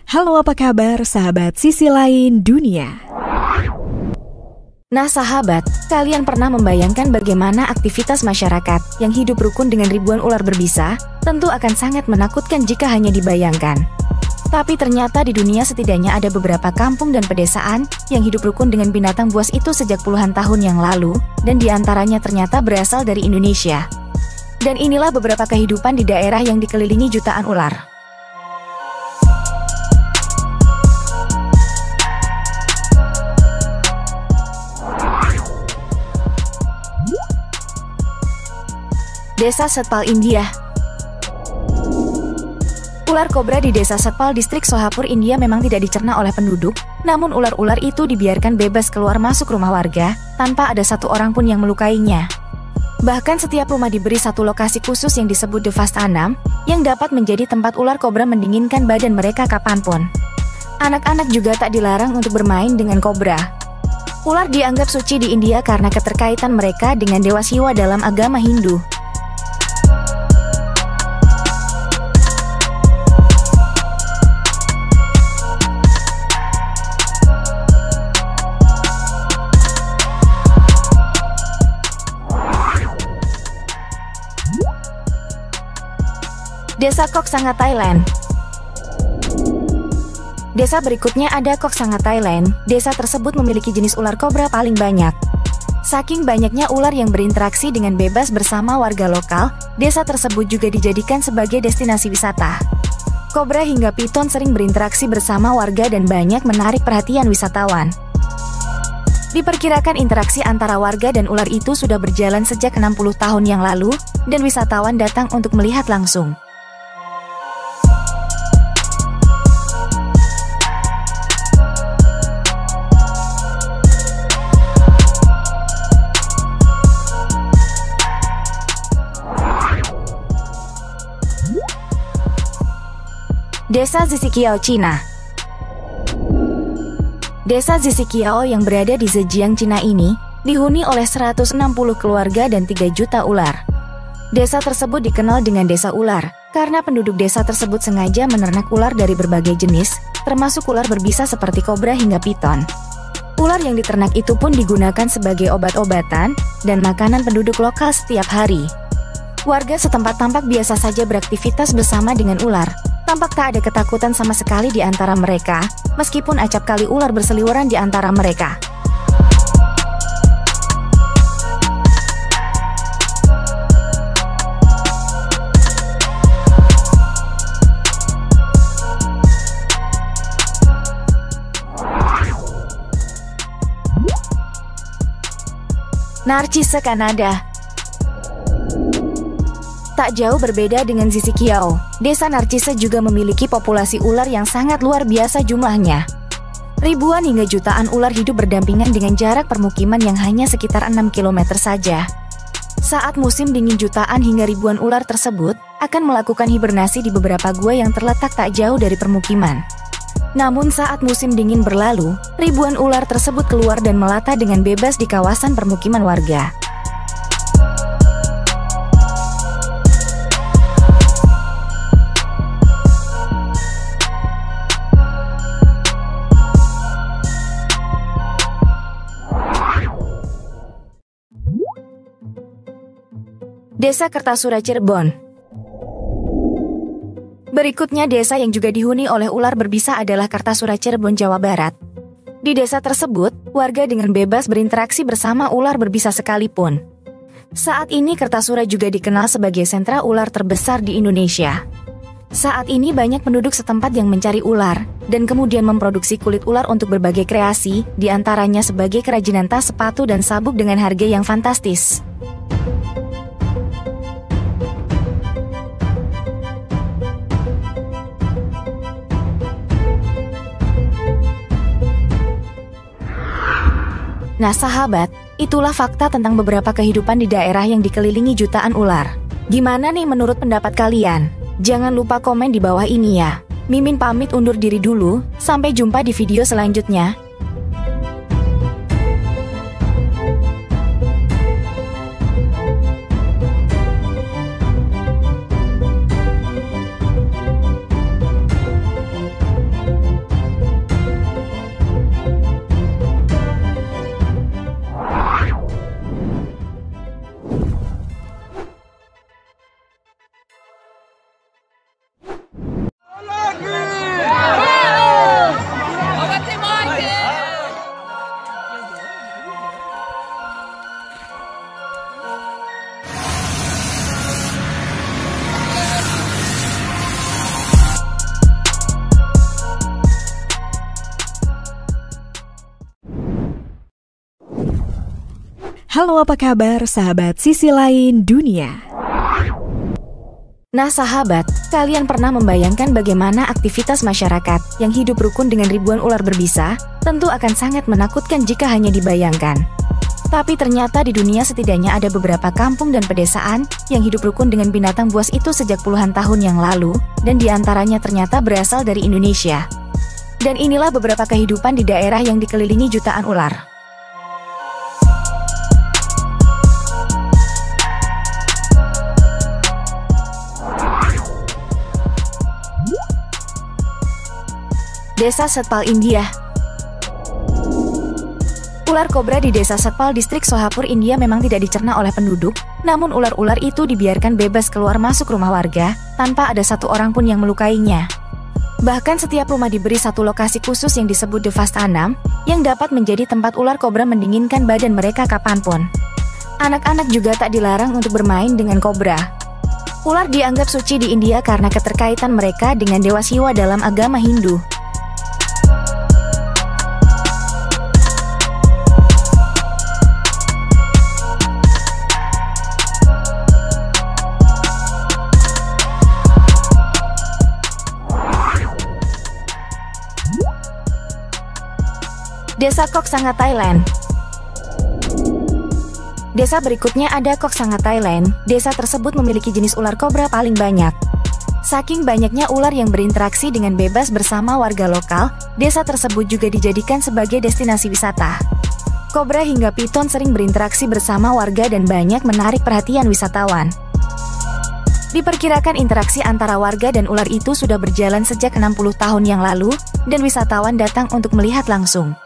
Halo, apa kabar sahabat sisi lain dunia? Nah sahabat, kalian pernah membayangkan bagaimana aktivitas masyarakat yang hidup rukun dengan ribuan ular berbisa? Tentu akan sangat menakutkan jika hanya dibayangkan. Tapi ternyata di dunia setidaknya ada beberapa kampung dan pedesaan yang hidup rukun dengan binatang buas itu sejak puluhan tahun yang lalu, dan diantaranya ternyata berasal dari Indonesia. Dan inilah beberapa kehidupan di daerah yang dikelilingi jutaan ular. Desa Setpal, India. Ular kobra di Desa Setpal, distrik Sohapur, India memang tidak dicerna oleh penduduk, namun ular-ular itu dibiarkan bebas keluar masuk rumah warga, tanpa ada satu orang pun yang melukainya. Bahkan setiap rumah diberi satu lokasi khusus yang disebut Devastanam, yang dapat menjadi tempat ular kobra mendinginkan badan mereka kapanpun. Anak-anak juga tak dilarang untuk bermain dengan kobra. Ular dianggap suci di India karena keterkaitan mereka dengan Dewa Siwa dalam agama Hindu. Desa Kok Sanga, Thailand. Desa berikutnya ada Kok Sanga, Thailand. Desa tersebut memiliki jenis ular kobra paling banyak. Saking banyaknya ular yang berinteraksi dengan bebas bersama warga lokal, desa tersebut juga dijadikan sebagai destinasi wisata. Kobra hingga piton sering berinteraksi bersama warga dan banyak menarik perhatian wisatawan. Diperkirakan interaksi antara warga dan ular itu sudah berjalan sejak 60 tahun yang lalu, dan wisatawan datang untuk melihat langsung. Desa Zisikiao, Cina. Desa Zisikiao yang berada di Zhejiang, Cina ini dihuni oleh 160 keluarga dan 3 juta ular. Desa tersebut dikenal dengan desa ular karena penduduk desa tersebut sengaja menernak ular dari berbagai jenis, termasuk ular berbisa seperti kobra hingga piton. Ular yang diternak itu pun digunakan sebagai obat-obatan dan makanan penduduk lokal setiap hari. Warga setempat tampak biasa saja beraktivitas bersama dengan ular. Tampak tak ada ketakutan sama sekali di antara mereka, meskipun acap kali ular berseliweran di antara mereka. Narcisse, Kanada. Tak jauh berbeda dengan Zisikiao, Desa Narcisse juga memiliki populasi ular yang sangat luar biasa jumlahnya. Ribuan hingga jutaan ular hidup berdampingan dengan jarak permukiman yang hanya sekitar 6 km saja. Saat musim dingin, jutaan hingga ribuan ular tersebut akan melakukan hibernasi di beberapa gua yang terletak tak jauh dari permukiman. Namun saat musim dingin berlalu, ribuan ular tersebut keluar dan melata dengan bebas di kawasan permukiman warga. Desa Kertasura, Cirebon. Berikutnya desa yang juga dihuni oleh ular berbisa adalah Kertasura, Cirebon, Jawa Barat. Di desa tersebut, warga dengan bebas berinteraksi bersama ular berbisa sekalipun. Saat ini Kertasura juga dikenal sebagai sentra ular terbesar di Indonesia. Saat ini banyak penduduk setempat yang mencari ular, dan kemudian memproduksi kulit ular untuk berbagai kreasi, diantaranya sebagai kerajinan tas, sepatu, dan sabuk dengan harga yang fantastis. Nah sahabat, itulah fakta tentang beberapa kehidupan di daerah yang dikelilingi jutaan ular. Gimana nih menurut pendapat kalian? Jangan lupa komen di bawah ini ya. Mimin pamit undur diri dulu, sampai jumpa di video selanjutnya. Halo, apa kabar sahabat sisi lain dunia? Nah sahabat, kalian pernah membayangkan bagaimana aktivitas masyarakat yang hidup rukun dengan ribuan ular berbisa? Tentu akan sangat menakutkan jika hanya dibayangkan. Tapi ternyata di dunia setidaknya ada beberapa kampung dan pedesaan yang hidup rukun dengan binatang buas itu sejak puluhan tahun yang lalu, dan diantaranya ternyata berasal dari Indonesia. Dan inilah beberapa kehidupan di daerah yang dikelilingi jutaan ular. Desa Satpal, India. Ular kobra di Desa Satpal, distrik Sohapur, India memang tidak dicerna oleh penduduk, namun ular-ular itu dibiarkan bebas keluar masuk rumah warga, tanpa ada satu orang pun yang melukainya. Bahkan setiap rumah diberi satu lokasi khusus yang disebut Devastanam, yang dapat menjadi tempat ular kobra mendinginkan badan mereka kapanpun. Anak-anak juga tak dilarang untuk bermain dengan kobra. Ular dianggap suci di India karena keterkaitan mereka dengan Dewa Siwa dalam agama Hindu. Desa Kok Sanga, Thailand. Desa berikutnya ada Kok Sanga, Thailand. Desa tersebut memiliki jenis ular kobra paling banyak. Saking banyaknya ular yang berinteraksi dengan bebas bersama warga lokal, desa tersebut juga dijadikan sebagai destinasi wisata. Kobra hingga piton sering berinteraksi bersama warga dan banyak menarik perhatian wisatawan. Diperkirakan interaksi antara warga dan ular itu sudah berjalan sejak 60 tahun yang lalu, dan wisatawan datang untuk melihat langsung.